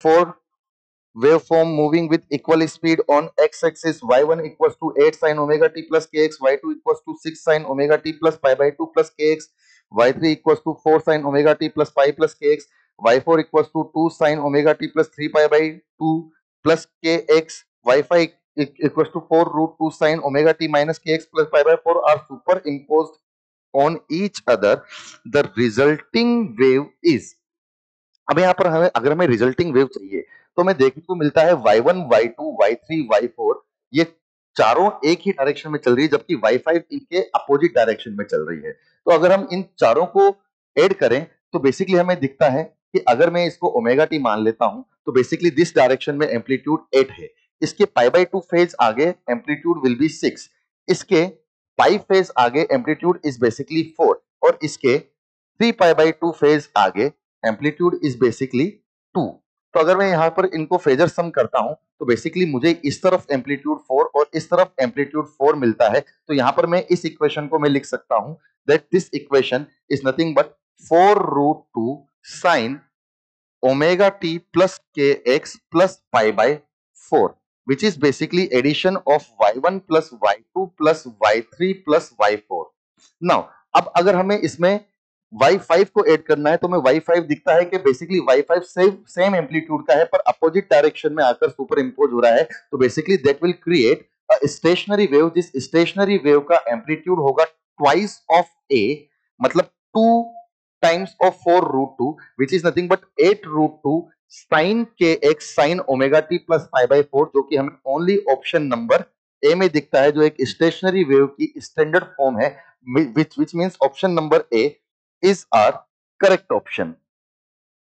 4 waveform moving with equal speed on x-axis. Y1 equals to 8 sin omega t plus kx, y2 equals to 6 sin omega t plus pi by 2 plus kx, y3 equals to 4 sin omega t plus pi plus kx, y4 equals to 2 sin omega t plus 3 pi by 2 plus kx, y5 equals to 4 root 2 sin omega t minus kx plus pi by 4 are superimposed on each other. The resulting wave is, अब यहाँ पर हमें अगर हमें resulting wave चाहिए तो हमें देखने को मिलता है y1 y2 y3 y4 ये चारों एक ही डायरेक्शन में चल रही है, जबकि y5 इनके अपोजिट डायरेक्शन में चल रही है। तो अगर हम इन चारों को ऐड करें तो बेसिकली हमें दिखता है कि अगर मैं इसको ओमेगा टी मान लेता हूं तो बेसिकली दिस डायरेक्शन में एम्पलीट्यूड 8 है, इसके पाई बाय 2 फेज आगे एम्पलीट्यूड विल बी 6, इसके पाई फेज आगे एम्पलीट्यूड इज बेसिकली 4 और इसके 3 पाई बाय 2 फेज आगे एम्पलीट्यूड इज बेसिकली 2। तो अगर मैं यहाँ पर इनको फेजर सम करता हूं तो बेसिकली मुझे इस तरफ एम्पलीट्यूड 4 और इस तरफ एम्पलीट्यूड 4 मिलता है। तो यहाँ पर मैं इस इक्वेशन को मैं लिख सकता हूं that this equation is nothing but 4 root 2 sine omega t plus k x plus pi by 4 which is basically addition of y1 plus y2 plus y3 plus y4। now अब अगर हमें इसमें y5 को ऐड करना है तो मैं y5 दिखता है कि बेसिकली y5 सेम एम्पलीट्यूड का है पर अपोजिट डायरेक्शन में आकर सुपर इंपोज हो रहा है। तो basically that will create a stationary wave, जिस स्टेशनरी वेव का एम्पलीट्यूड होगा ट्वाइस ऑफ a, मतलब 2 times of 4 root 2 which is nothing but 8 root 2 sin kx sin omega t plus pi by 4, जो कि हमें ओनली ऑप्शन नंबर ए में दिखता है जो एक स्टेशनरी वेव की स्टैंडर्ड फॉर्म है, which means option number A is our correct option।